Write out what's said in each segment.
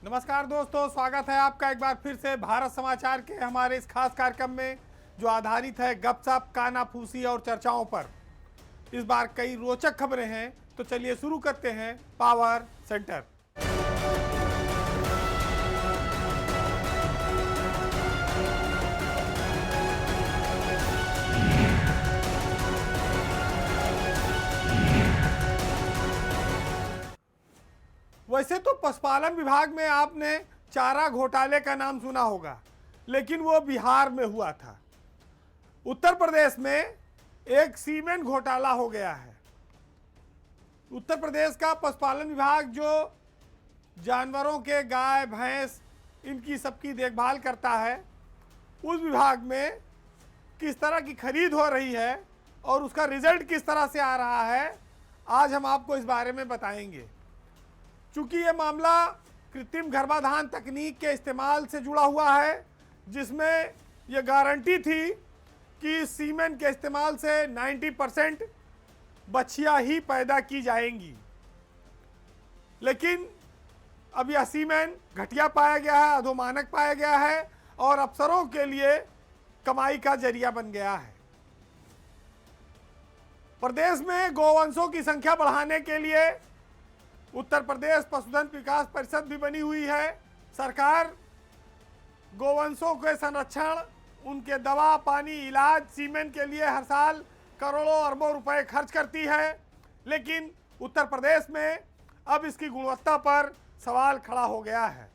नमस्कार दोस्तों, स्वागत है आपका एक बार फिर से भारत समाचार के हमारे इस खास कार्यक्रम में जो आधारित है गपशप, कानाफूसी और चर्चाओं पर। इस बार कई रोचक खबरें हैं, तो चलिए शुरू करते हैं पावर सेंटर। वैसे तो पशुपालन विभाग में आपने चारा घोटाले का नाम सुना होगा, लेकिन वो बिहार में हुआ था। उत्तर प्रदेश में एक सीमेंट घोटाला हो गया है। उत्तर प्रदेश का पशुपालन विभाग जो जानवरों के गाय भैंस इनकी सबकी देखभाल करता है, उस विभाग में किस तरह की खरीद हो रही है और उसका रिजल्ट किस तरह से आ रहा है, आज हम आपको इस बारे में बताएंगे। चूंकि ये मामला कृत्रिम गर्भाधान तकनीक के इस्तेमाल से जुड़ा हुआ है, जिसमें यह गारंटी थी कि सीमेन के इस्तेमाल से 90% बच्चियां ही पैदा की जाएंगी, लेकिन अब यह सीमेन घटिया पाया गया है, अधोमानक पाया गया है और अफसरों के लिए कमाई का जरिया बन गया है। प्रदेश में गौवंशों की संख्या बढ़ाने के लिए उत्तर प्रदेश पशुधन विकास परिषद भी बनी हुई है। सरकार गौवंशों के संरक्षण, उनके दवा पानी, इलाज, सीमेंट के लिए हर साल करोड़ों अरबों रुपए खर्च करती है, लेकिन उत्तर प्रदेश में अब इसकी गुणवत्ता पर सवाल खड़ा हो गया है।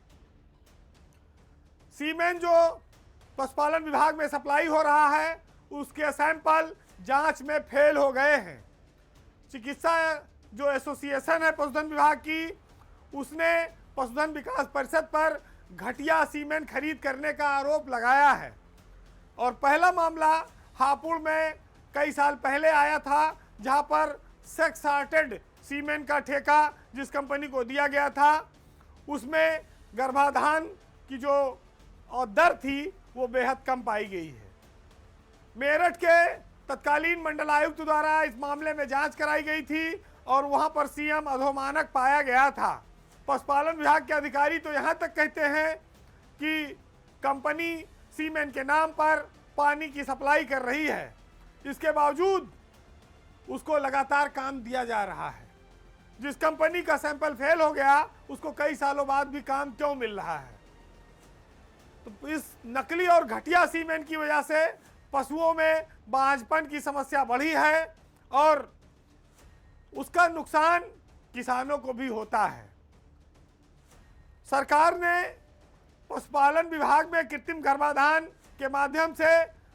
सीमेंट जो पशुपालन विभाग में सप्लाई हो रहा है, उसके सैंपल जांच में फेल हो गए हैं। चिकित्सा जो एसोसिएशन है पशुधन विभाग की, उसने पशुधन विकास परिषद पर घटिया सीमेंट खरीद करने का आरोप लगाया है। और पहला मामला हापुड़ में कई साल पहले आया था, जहां पर सेक्स सार्टेड सीमेंट का ठेका जिस कंपनी को दिया गया था, उसमें गर्भाधान की जो दर थी वो बेहद कम पाई गई है। मेरठ के तत्कालीन मंडल आयुक्त द्वारा इस मामले में जांच कराई गई थी और वहां पर सीएम अधोमानक पाया गया था। पशुपालन विभाग के अधिकारी तो यहां तक कहते हैं कि कंपनी सीमेंट के नाम पर पानी की सप्लाई कर रही है, इसके बावजूद उसको लगातार काम दिया जा रहा है। जिस कंपनी का सैंपल फेल हो गया, उसको कई सालों बाद भी काम क्यों मिल रहा है? तो इस नकली और घटिया सीमेंट की वजह से पशुओं में बांझपन की समस्या बढ़ी है और उसका नुकसान किसानों को भी होता है। सरकार ने पशुपालन विभाग में कृत्रिम गर्भाधान के माध्यम से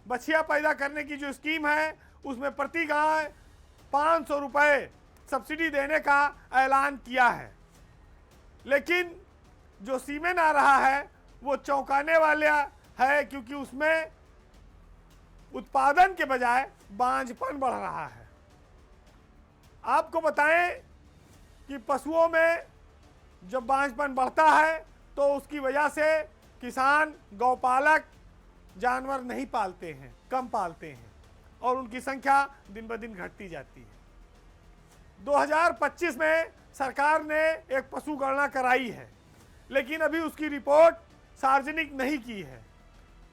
बछिया पैदा करने की जो स्कीम है, उसमें प्रति गाय 500 रुपये सब्सिडी देने का ऐलान किया है, लेकिन जो सीमेन आ रहा है वो चौंकाने वाला है, क्योंकि उसमें उत्पादन के बजाय बांझपन बढ़ रहा है। आपको बताएं कि पशुओं में जब बांझपन बढ़ता है तो उसकी वजह से किसान, गौपालक जानवर नहीं पालते हैं, कम पालते हैं और उनकी संख्या दिन ब दिन घटती जाती है। 2025 में सरकार ने एक पशु गणना कराई है, लेकिन अभी उसकी रिपोर्ट सार्वजनिक नहीं की है।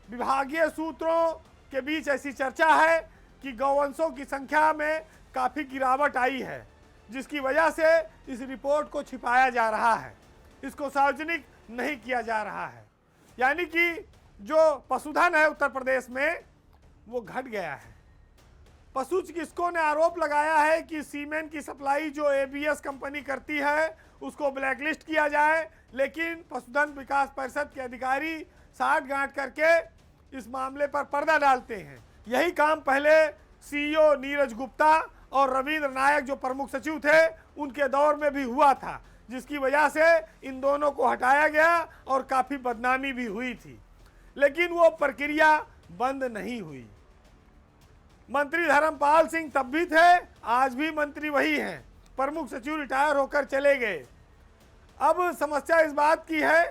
विभागीय सूत्रों के बीच ऐसी चर्चा है कि गौवंशों की संख्या में काफ़ी गिरावट आई है, जिसकी वजह से इस रिपोर्ट को छिपाया जा रहा है, इसको सार्वजनिक नहीं किया जा रहा है। यानी कि जो पशुधन है उत्तर प्रदेश में वो घट गया है। पशु चिकित्सकों ने आरोप लगाया है कि सीमेंट की सप्लाई जो एबीएस कंपनी करती है उसको ब्लैकलिस्ट किया जाए, लेकिन पशुधन विकास परिषद के अधिकारी साठ गांठ करके इस मामले पर पर्दा डालते हैं। यही काम पहले सीईओ नीरज गुप्ता और रविंद्र नायक जो प्रमुख सचिव थे उनके दौर में भी हुआ था, जिसकी वजह से इन दोनों को हटाया गया और काफ़ी बदनामी भी हुई थी, लेकिन वो प्रक्रिया बंद नहीं हुई। मंत्री धर्मपाल सिंह तब भी थे, आज भी मंत्री वही हैं। प्रमुख सचिव रिटायर होकर चले गए। अब समस्या इस बात की है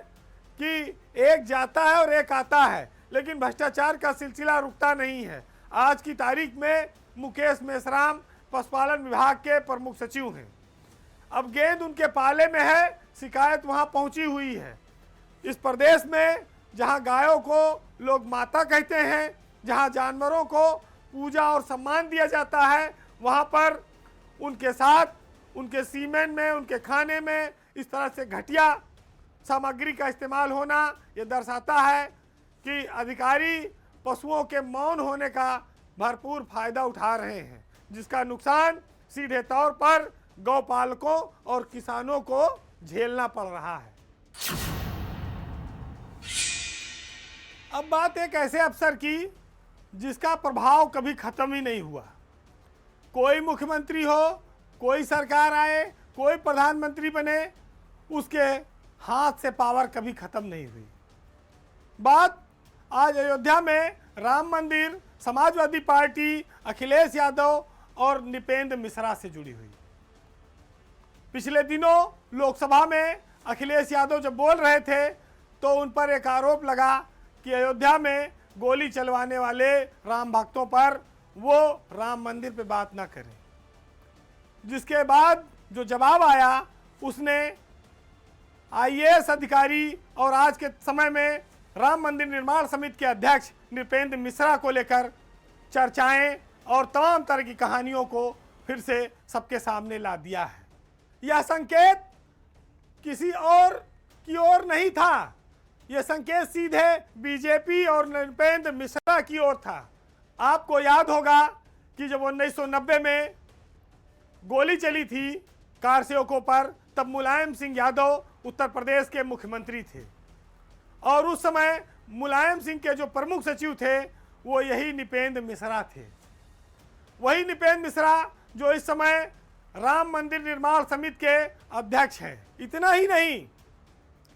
कि एक जाता है और एक आता है, लेकिन भ्रष्टाचार का सिलसिला रुकता नहीं है। आज की तारीख में मुकेश मेश्राम पशुपालन विभाग के प्रमुख सचिव हैं। अब गेंद उनके पाले में है, शिकायत वहां पहुंची हुई है। इस प्रदेश में जहां गायों को लोग माता कहते हैं, जहां जानवरों को पूजा और सम्मान दिया जाता है, वहां पर उनके साथ उनके सीमेंट में, उनके खाने में इस तरह से घटिया सामग्री का इस्तेमाल होना ये दर्शाता है कि अधिकारी पशुओं के मौन होने का भरपूर फायदा उठा रहे हैं, जिसका नुकसान सीधे तौर पर गौपालकों और किसानों को झेलना पड़ रहा है। अब बात एक ऐसे अफसर की जिसका प्रभाव कभी खत्म ही नहीं हुआ। कोई मुख्यमंत्री हो, कोई सरकार आए, कोई प्रधानमंत्री बने, उसके हाथ से पावर कभी खत्म नहीं हुई। बात आज अयोध्या में राम मंदिर, समाजवादी पार्टी, अखिलेश यादव और नृपेंद्र मिश्रा से जुड़ी हुई। पिछले दिनों लोकसभा में अखिलेश यादव जब बोल रहे थे तो उन पर एक आरोप लगा कि अयोध्या में गोली चलवाने वाले राम भक्तों पर वो राम मंदिर पे बात ना करें, जिसके बाद जो जवाब आया उसने आईएएस अधिकारी और आज के समय में राम मंदिर निर्माण समिति के अध्यक्ष नृपेंद्र मिश्रा को लेकर चर्चाएं और तमाम तरह की कहानियों को फिर से सबके सामने ला दिया है। यह संकेत किसी और की ओर नहीं था, यह संकेत सीधे बीजेपी और नृपेंद्र मिश्रा की ओर था। आपको याद होगा कि जब 1990 में गोली चली थी कार सेवकों पर, तब मुलायम सिंह यादव उत्तर प्रदेश के मुख्यमंत्री थे और उस समय मुलायम सिंह के जो प्रमुख सचिव थे वो यही नृपेंद्र मिश्रा थे। वही नृपेंद्र मिश्रा जो इस समय राम मंदिर निर्माण समिति के अध्यक्ष हैं। इतना ही नहीं,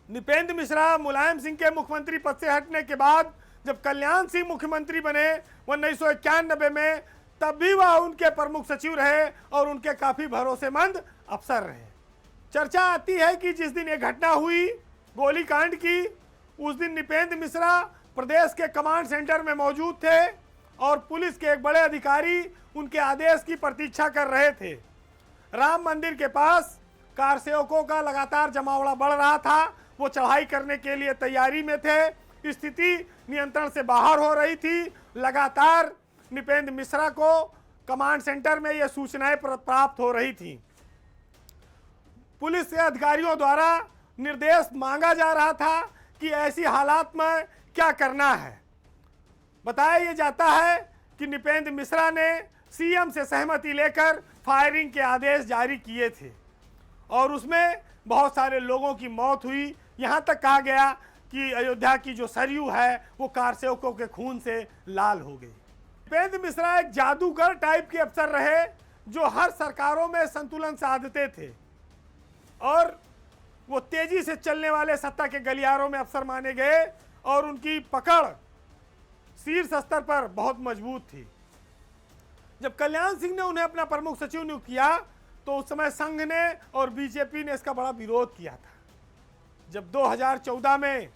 नृपेंद्र मिश्रा मुलायम सिंह के मुख्यमंत्री पद से हटने के बाद जब कल्याण सिंह मुख्यमंत्री बने 1991 में, तब भी वह उनके प्रमुख सचिव रहे और उनके काफी भरोसेमंद अफसर रहे। चर्चा आती है कि जिस दिन ये घटना हुई गोलीकांड की, उस दिन नृपेंद्र मिश्रा प्रदेश के कमांड सेंटर में मौजूद थे और पुलिस के एक बड़े अधिकारी उनके आदेश की प्रतीक्षा कर रहे थे। राम मंदिर के पास कार सेवकों का लगातार जमावड़ा बढ़ रहा था, वो चढ़ाई करने के लिए तैयारी में थे। स्थिति नियंत्रण से बाहर हो रही थी। लगातार नृपेंद्र मिश्रा को कमांड सेंटर में यह सूचनाएं प्राप्त हो रही थी। पुलिस के अधिकारियों द्वारा निर्देश मांगा जा रहा था कि ऐसी हालात में क्या करना है। बताया यह जाता है कि नृपेंद्र मिश्रा ने सीएम से सहमति लेकर फायरिंग के आदेश जारी किए थे और उसमें बहुत सारे लोगों की मौत हुई। यहाँ तक कहा गया कि अयोध्या की जो सरयू है वो कार सेवकों के खून से लाल हो गई। नृपेंद्र मिश्रा एक जादूगर टाइप के अफसर रहे जो हर सरकारों में संतुलन साधते थे और वो तेजी से चलने वाले सत्ता के गलियारों में अफसर माने गए और उनकी पकड़ शीर्ष स्तर पर बहुत मजबूत थी। जब कल्याण सिंह ने उन्हें अपना प्रमुख सचिव नियुक्त किया तो उस समय संघ ने और बीजेपी ने इसका बड़ा विरोध किया था। जब 2014 में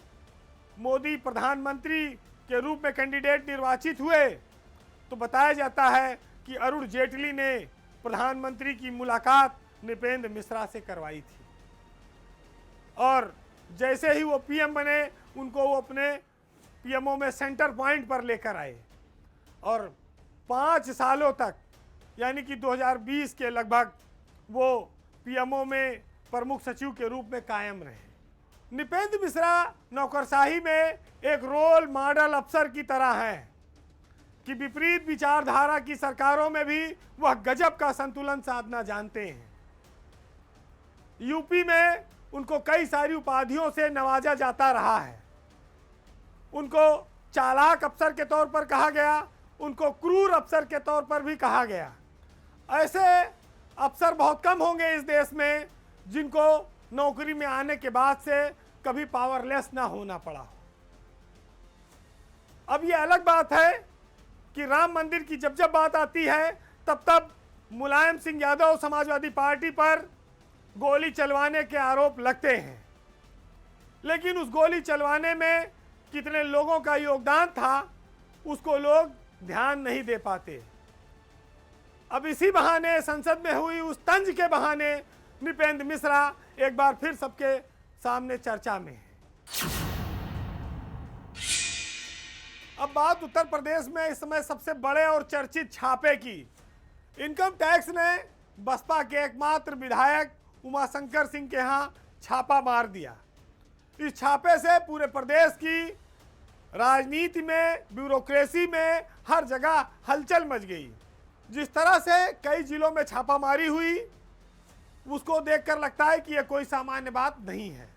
मोदी प्रधानमंत्री के रूप में कैंडिडेट निर्वाचित हुए तो बताया जाता है कि अरुण जेटली ने प्रधानमंत्री की मुलाकात नृपेंद्र मिश्रा से करवाई थी और जैसे ही वो पीएम बने उनको वो अपने पीएमओ में सेंटर पॉइंट पर लेकर आए और 5 सालों तक यानी कि 2020 के लगभग वो पीएमओ में प्रमुख सचिव के रूप में कायम रहे। नृपेंद्र मिश्रा नौकरशाही में एक रोल मॉडल अफसर की तरह हैं कि विपरीत विचारधारा की सरकारों में भी वह गजब का संतुलन साधना जानते हैं। यूपी में उनको कई सारी उपाधियों से नवाजा जाता रहा है। उनको चालाक अफसर के तौर पर कहा गया, उनको क्रूर अफसर के तौर पर भी कहा गया। ऐसे अफसर बहुत कम होंगे इस देश में जिनको नौकरी में आने के बाद से कभी पावरलेस ना होना पड़ा हो। अब ये अलग बात है कि राम मंदिर की जब जब बात आती है तब तब मुलायम सिंह यादव समाजवादी पार्टी पर गोली चलवाने के आरोप लगते हैं, लेकिन उस गोली चलवाने में कितने लोगों का योगदान था उसको लोग ध्यान नहीं दे पाते। अब इसी बहाने संसद में हुई उस तंज के बहाने नृपेंद्र मिश्रा एक बार फिर सबके सामने चर्चा में है। अब बात उत्तर प्रदेश में इस समय सबसे बड़े और चर्चित छापे की। इनकम टैक्स ने बसपा के एकमात्र विधायक उमाशंकर सिंह के यहाँ छापा मार दिया। इस छापे से पूरे प्रदेश की राजनीति में, ब्यूरोक्रेसी में हर जगह हलचल मच गई। जिस तरह से कई जिलों में छापामारी हुई, उसको देखकर लगता है कि यह कोई सामान्य बात नहीं है।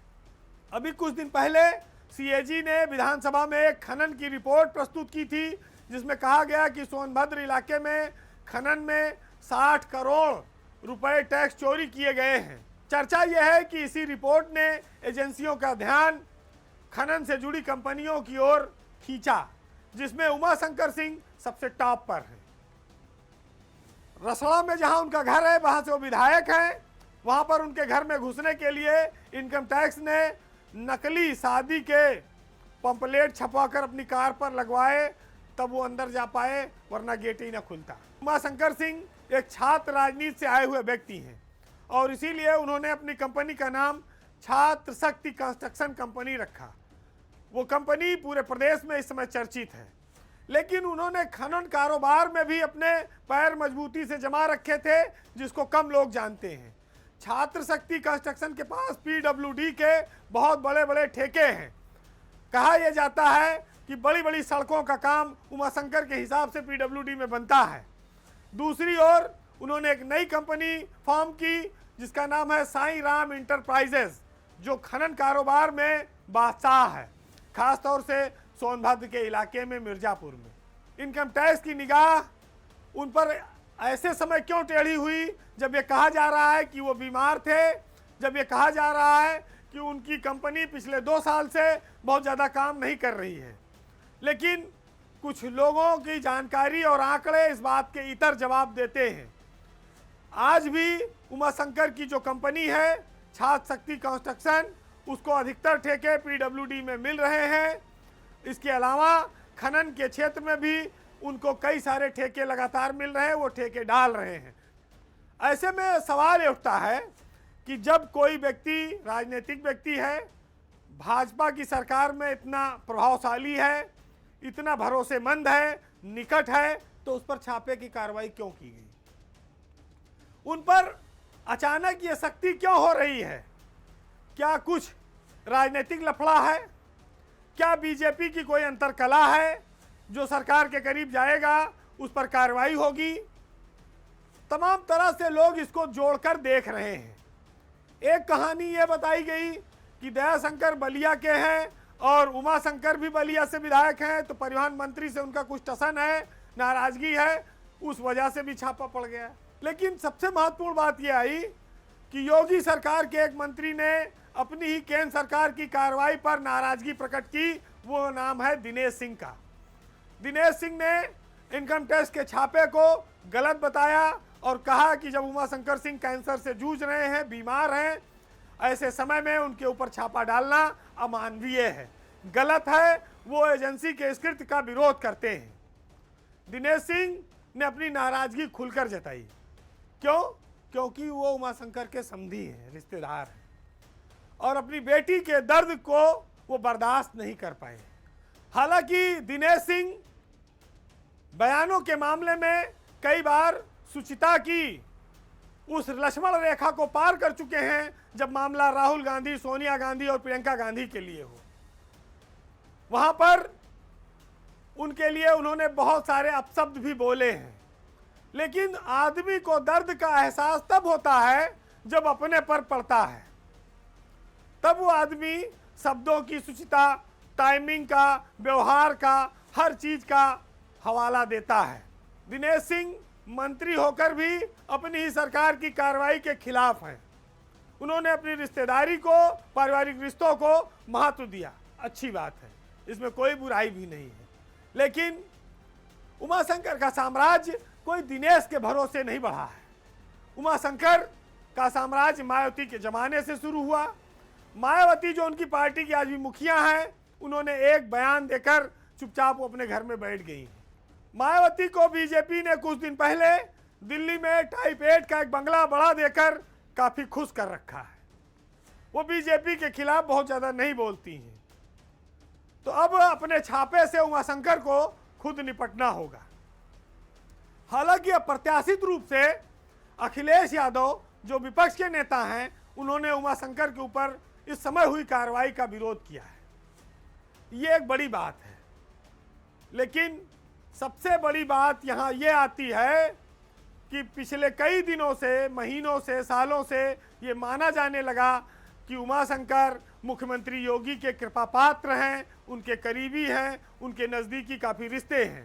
अभी कुछ दिन पहले सीएजी ने विधानसभा में एक खनन की रिपोर्ट प्रस्तुत की थी, जिसमें कहा गया कि सोनभद्र इलाके में खनन में 60 करोड़ रुपए टैक्स चोरी किए गए हैं। चर्चा यह है कि इसी रिपोर्ट ने एजेंसियों का ध्यान खनन से जुड़ी कंपनियों की ओर खींचा, जिसमें उमाशंकर सिंह सबसे टॉप पर हैं। रसड़ा में जहां उनका घर है, वहां से वो विधायक हैं। वहां पर उनके घर में घुसने के लिए इनकम टैक्स ने नकली शादी के पंपलेट छपवाकर अपनी कार पर लगवाए, तब वो अंदर जा पाए, वरना गेट ही न खुलता। उमाशंकर सिंह एक छात्र राजनीति से आए हुए व्यक्ति हैं और इसीलिए उन्होंने अपनी कंपनी का नाम छात्र शक्ति कंस्ट्रक्शन कंपनी रखा। वो कंपनी पूरे प्रदेश में इस समय चर्चित है, लेकिन उन्होंने खनन कारोबार में भी अपने पैर मजबूती से जमा रखे थे, जिसको कम लोग जानते हैं। छात्र शक्ति कंस्ट्रक्शन के पास पीडब्ल्यूडी के बहुत बड़े बड़े ठेके हैं। कहा यह जाता है कि बड़ी बड़ी सड़कों का काम उमाशंकर के हिसाब से पीडब्ल्यूडी में बनता है। दूसरी ओर उन्होंने एक नई कंपनी फॉर्म की, जिसका नाम है साईं राम इंटरप्राइजेस, जो खनन कारोबार में बादशाह है, खासतौर से सोनभद्र के इलाके में, मिर्जापुर में। इनकम टैक्स की निगाह उन पर ऐसे समय क्यों टेढ़ी हुई जब ये कहा जा रहा है कि वो बीमार थे, जब ये कहा जा रहा है कि उनकी कंपनी पिछले 2 साल से बहुत ज़्यादा काम नहीं कर रही है। लेकिन कुछ लोगों की जानकारी और आंकड़े इस बात के इतर जवाब देते हैं। आज भी उमाशंकर की जो कंपनी है छात्र शक्ति कंस्ट्रक्शन, उसको अधिकतर ठेके पीडब्ल्यूडी में मिल रहे हैं। इसके अलावा खनन के क्षेत्र में भी उनको कई सारे ठेके लगातार मिल रहे हैं, वो ठेके डाल रहे हैं। ऐसे में सवाल ये उठता है कि जब कोई व्यक्ति राजनीतिक व्यक्ति है, भाजपा की सरकार में इतना प्रभावशाली है, इतना भरोसेमंद है, निकट है, तो उस पर छापे की कार्रवाई क्यों की गई? उन पर अचानक ये सख्ती क्यों हो रही है? क्या कुछ राजनीतिक लफड़ा है? क्या बीजेपी की कोई अंतरकला है जो सरकार के करीब जाएगा, उस पर कार्रवाई होगी? तमाम तरह से लोग इसको जोड़कर देख रहे हैं। एक कहानी ये बताई गई कि दयाशंकर बलिया के हैं और उमाशंकर भी बलिया से विधायक हैं, तो परिवहन मंत्री से उनका कुछ टसन है, नाराजगी है, उस वजह से भी छापा पड़ गया। लेकिन सबसे महत्वपूर्ण बात यह आई कि योगी सरकार के एक मंत्री ने अपनी ही केंद्र सरकार की कार्रवाई पर नाराजगी प्रकट की। वो नाम है दिनेश सिंह का। दिनेश सिंह ने इनकम टैक्स के छापे को गलत बताया और कहा कि जब उमाशंकर सिंह कैंसर से जूझ रहे हैं, बीमार हैं, ऐसे समय में उनके ऊपर छापा डालना अमानवीय है, गलत है। वो एजेंसी के इस कृत्य का विरोध करते हैं। दिनेश सिंह ने अपनी नाराजगी खुलकर जताई। क्यों? क्योंकि वो उमाशंकर के समधी हैं, रिश्तेदार हैं, और अपनी बेटी के दर्द को वो बर्दाश्त नहीं कर पाए। हालांकि दिनेश सिंह बयानों के मामले में कई बार सुचिता की उस लक्ष्मण रेखा को पार कर चुके हैं, जब मामला राहुल गांधी, सोनिया गांधी और प्रियंका गांधी के लिए हो। वहां पर उनके लिए उन्होंने बहुत सारे अपशब्द भी बोले हैं। लेकिन आदमी को दर्द का एहसास तब होता है जब अपने पर पड़ता है, तब वो आदमी शब्दों की सुचिता, टाइमिंग का, व्यवहार का, हर चीज का हवाला देता है। दिनेश सिंह मंत्री होकर भी अपनी ही सरकार की कार्रवाई के खिलाफ हैं। उन्होंने अपनी रिश्तेदारी को, पारिवारिक रिश्तों को महत्व दिया, अच्छी बात है, इसमें कोई बुराई भी नहीं है। लेकिन उमाशंकर का साम्राज्य कोई दिनेश के भरोसे नहीं बढ़ा है। उमाशंकर का साम्राज्य मायावती के जमाने से शुरू हुआ। मायावती जो उनकी पार्टी की आज भी मुखिया हैं, उन्होंने एक बयान देकर चुपचाप वो अपने घर में बैठ गई। मायावती को बीजेपी ने कुछ दिन पहले दिल्ली में टाइप 8 का एक बंगला बड़ा देकर काफी खुश कर रखा है। वो बीजेपी के खिलाफ बहुत ज्यादा नहीं बोलती हैं। तो अब अपने छापे से उमाशंकर को खुद निपटना होगा। हालांकि अप्रत्याशित रूप से अखिलेश यादव जो विपक्ष के नेता हैं, उन्होंने उमाशंकर के ऊपर इस समय हुई कार्रवाई का विरोध किया है। ये एक बड़ी बात है, लेकिन सबसे बड़ी बात यहाँ ये आती है कि पिछले कई दिनों से, महीनों से, सालों से ये माना जाने लगा कि उमाशंकर मुख्यमंत्री योगी के कृपा पात्र हैं, उनके करीबी हैं, उनके नज़दीकी काफ़ी रिश्ते हैं।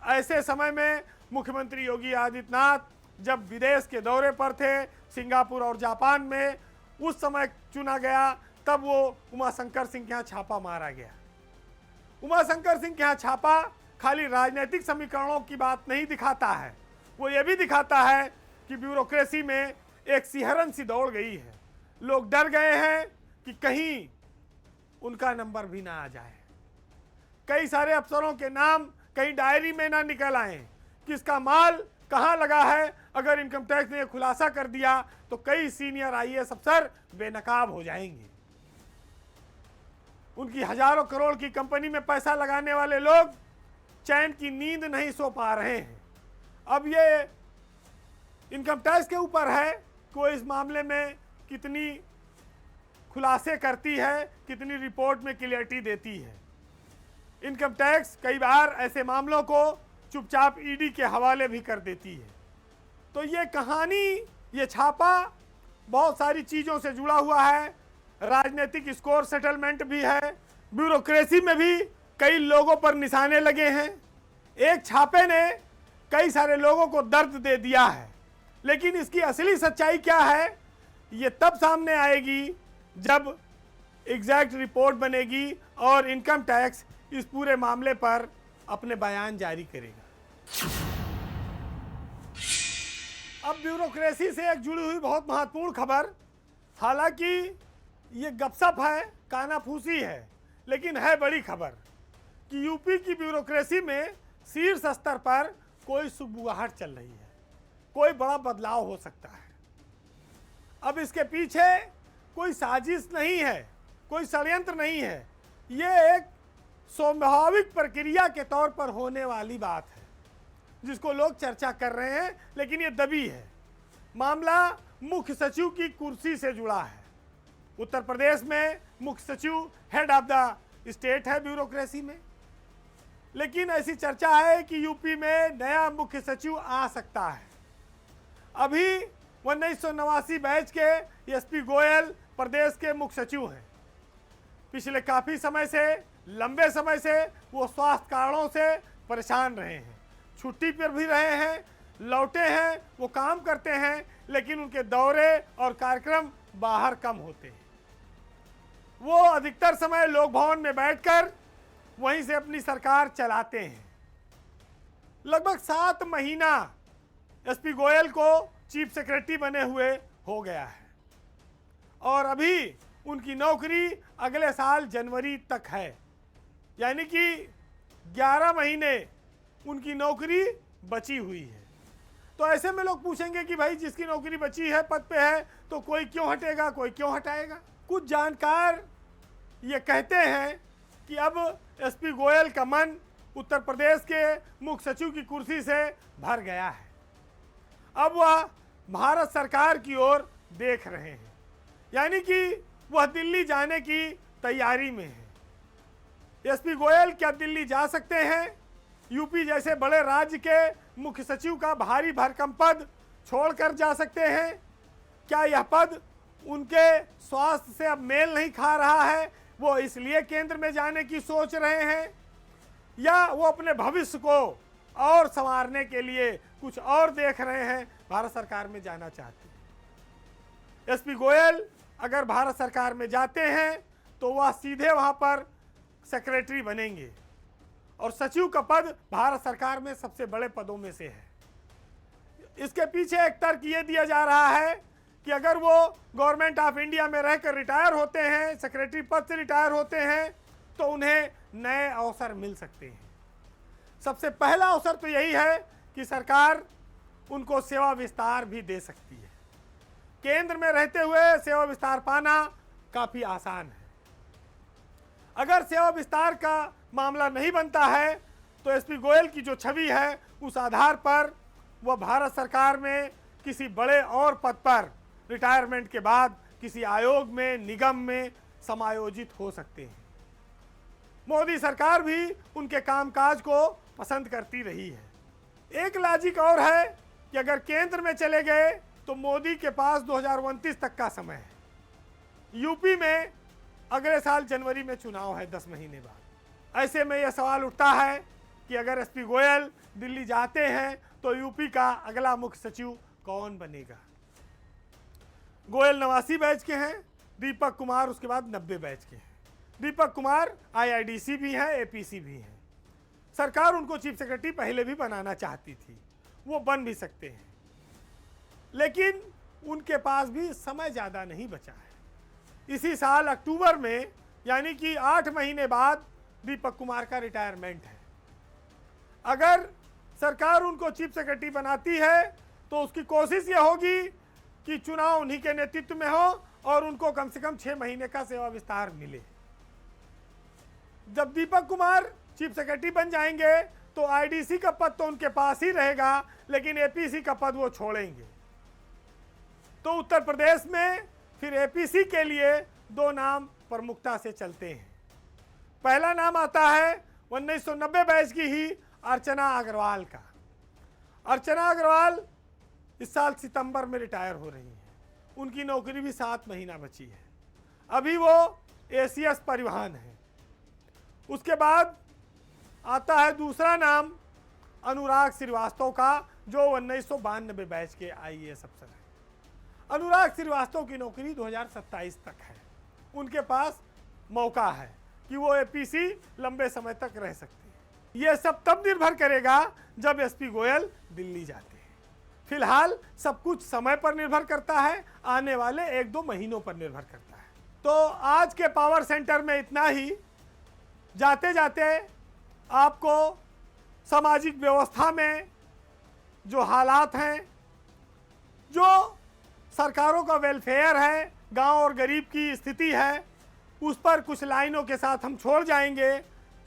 ऐसे समय में मुख्यमंत्री योगी आदित्यनाथ जब विदेश के दौरे पर थे, सिंगापुर और जापान में, उस समय चुना गया, तब वो उमाशंकर सिंह के यहाँ छापा मारा गया। उमाशंकर सिंह के यहाँ छापा खाली राजनीतिक समीकरणों की बात नहीं दिखाता है, वो ये भी दिखाता है कि ब्यूरोक्रेसी में एक सिहरन सी दौड़ गई है। लोग डर गए हैं कि कहीं उनका नंबर भी ना आ जाए। कई सारे अफसरों के नाम कहीं डायरी में ना निकल आए, किसका माल कहाँ लगा है। अगर इनकम टैक्स ने खुलासा कर दिया तो कई सीनियर आईएएस अफसर बेनकाब हो जाएंगे। उनकी हजारों करोड़ की कंपनी में पैसा लगाने वाले लोग चैन की नींद नहीं सो पा रहे हैं। अब ये इनकम टैक्स के ऊपर है कि वो इस मामले में कितनी खुलासे करती है, कितनी रिपोर्ट में क्लियरिटी देती है। इनकम टैक्स कई बार ऐसे मामलों को चुपचाप ईडी के हवाले भी कर देती है। तो ये कहानी, ये छापा बहुत सारी चीज़ों से जुड़ा हुआ है। राजनीतिक स्कोर सेटलमेंट भी है, ब्यूरोक्रेसी में भी कई लोगों पर निशाने लगे हैं। एक छापे ने कई सारे लोगों को दर्द दे दिया है, लेकिन इसकी असली सच्चाई क्या है ये तब सामने आएगी जब एग्जैक्ट रिपोर्ट बनेगी और इनकम टैक्स इस पूरे मामले पर अपने बयान जारी करेगा। अब ब्यूरोक्रेसी से एक जुड़ी हुई बहुत महत्वपूर्ण खबर, हालांकि ये गपशप है, कानाफूसी है, लेकिन है बड़ी खबर कि यूपी की ब्यूरोक्रेसी में शीर्ष स्तर पर कोई सुगबुगाहट चल रही है, कोई बड़ा बदलाव हो सकता है। अब इसके पीछे कोई साजिश नहीं है, कोई षड्यंत्र नहीं है, ये एक स्वाभाविक प्रक्रिया के तौर पर होने वाली बात है जिसको लोग चर्चा कर रहे हैं, लेकिन ये दबी है। मामला मुख्य सचिव की कुर्सी से जुड़ा है। उत्तर प्रदेश में मुख्य सचिव हेड ऑफ द स्टेट है ब्यूरोक्रेसी में, लेकिन ऐसी चर्चा है कि यूपी में नया मुख्य सचिव आ सकता है। अभी 1989 बैच के एसपी गोयल प्रदेश के मुख्य सचिव हैं। पिछले काफ़ी समय से, लंबे समय से वो स्वास्थ्य कारणों से परेशान रहे हैं, छुट्टी पर भी रहे हैं, लौटे हैं, वो काम करते हैं, लेकिन उनके दौरे और कार्यक्रम बाहर कम होते हैं। वो अधिकतर समय लोक भवन में बैठकर वहीं से अपनी सरकार चलाते हैं। लगभग 7 महीना एसपी गोयल को चीफ सेक्रेटरी बने हुए हो गया है और अभी उनकी नौकरी अगले साल जनवरी तक है, यानी कि 11 महीने उनकी नौकरी बची हुई है। तो ऐसे में लोग पूछेंगे कि भाई जिसकी नौकरी बची है, पद पे है, तो कोई क्यों हटेगा, कोई क्यों हटाएगा। कुछ जानकार ये कहते हैं कि अब एसपी गोयल का मन उत्तर प्रदेश के मुख्य सचिव की कुर्सी से भर गया है। अब वह भारत सरकार की ओर देख रहे हैं, यानी कि वह दिल्ली जाने की तैयारी में है। एसपी गोयल क्या दिल्ली जा सकते हैं? यूपी जैसे बड़े राज्य के मुख्य सचिव का भारी भरकम पद छोड़कर जा सकते हैं? क्या यह पद उनके स्वास्थ्य से अब मेल नहीं खा रहा है, वो इसलिए केंद्र में जाने की सोच रहे हैं, या वो अपने भविष्य को और संवारने के लिए कुछ और देख रहे हैं, भारत सरकार में जाना चाहते हैं? एसपी गोयल अगर भारत सरकार में जाते हैं तो वह सीधे वहां पर सेक्रेटरी बनेंगे और सचिव का पद भारत सरकार में सबसे बड़े पदों में से है। इसके पीछे एक तर्क ये दिया जा रहा है कि अगर वो गवर्नमेंट ऑफ इंडिया में रहकर रिटायर होते हैं, सेक्रेटरी पद से रिटायर होते हैं, तो उन्हें नए अवसर मिल सकते हैं। सबसे पहला अवसर तो यही है कि सरकार उनको सेवा विस्तार भी दे सकती है। केंद्र में रहते हुए सेवा विस्तार पाना काफ़ी आसान है। अगर सेवा विस्तार का मामला नहीं बनता है तो एसपी गोयल की जो छवि है उस आधार पर वह भारत सरकार में किसी बड़े और पद पर रिटायरमेंट के बाद किसी आयोग में, निगम में समायोजित हो सकते हैं। मोदी सरकार भी उनके कामकाज को पसंद करती रही है। एक लॉजिक और है कि अगर केंद्र में चले गए तो मोदी के पास 2029 तक का समय है। यूपी में अगले साल जनवरी में चुनाव है, 10 महीने बाद। ऐसे में यह सवाल उठता है कि अगर एसपी गोयल दिल्ली जाते हैं तो यूपी का अगला मुख्य सचिव कौन बनेगा। गोयल 89 बैच के हैं, दीपक कुमार उसके बाद 90 बैच के हैं। दीपक कुमार आईआईडीसी भी हैं, एपीसी भी हैं। सरकार उनको चीफ सेक्रेटरी पहले भी बनाना चाहती थी, वो बन भी सकते हैं, लेकिन उनके पास भी समय ज़्यादा नहीं बचा है। इसी साल अक्टूबर में, यानी कि 8 महीने बाद दीपक कुमार का रिटायरमेंट है। अगर सरकार उनको चीफ सेक्रेटरी बनाती है तो उसकी कोशिश ये होगी कि चुनाव उन्हीं के नेतृत्व में हो और उनको कम से कम 6 महीने का सेवा विस्तार मिले। जब दीपक कुमार चीफ सेक्रेटरी बन जाएंगे तो आईडीसी का पद तो उनके पास ही रहेगा, लेकिन एपीसी का पद वो छोड़ेंगे। तो उत्तर प्रदेश में फिर एपीसी के लिए 2 नाम प्रमुखता से चलते हैं। पहला नाम आता है 1990 बैच की ही अर्चना अग्रवाल का। अर्चना अग्रवाल इस साल सितंबर में रिटायर हो रही हैं। उनकी नौकरी भी 7 महीना बची है। अभी वो एसीएस परिवहन है। उसके बाद आता है दूसरा नाम अनुराग श्रीवास्तव का, जो 1992 बैच के आईएएस अफसर है। अनुराग श्रीवास्तव की नौकरी 2027 तक है। उनके पास मौका है कि वो एपीसी लंबे समय तक रह सकते हैं। ये सब तब निर्भर करेगा जब एसपी गोयल दिल्ली जाते हैं। फिलहाल सब कुछ समय पर निर्भर करता है, आने वाले 1-2 महीनों पर निर्भर करता है। तो आज के पावर सेंटर में इतना ही। जाते जाते आपको सामाजिक व्यवस्था में जो हालात हैं, जो सरकारों का वेलफेयर है, गांव और गरीब की स्थिति है, उस पर कुछ लाइनों के साथ हम छोड़ जाएंगे।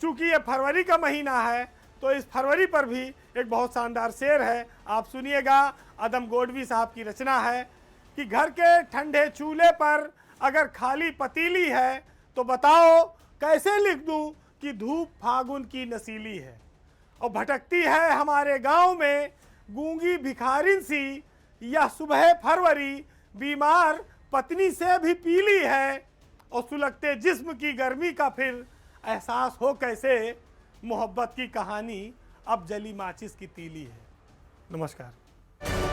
चूँकि ये फरवरी का महीना है तो इस फरवरी पर भी एक बहुत शानदार शेर है, आप सुनिएगा। आदम गोडवी साहब की रचना है कि घर के ठंडे चूल्हे पर अगर खाली पतीली है तो बताओ कैसे लिख दूं कि धूप फागुन की नसीली है। और भटकती है हमारे गांव में गूंगी भिखारिन सी, यह सुबह फरवरी बीमार पत्नी से भी पीली है। और सुलगते जिस्म की गर्मी का फिर एहसास हो कैसे, मोहब्बत की कहानी अब जली माचिस की तीली है। नमस्कार।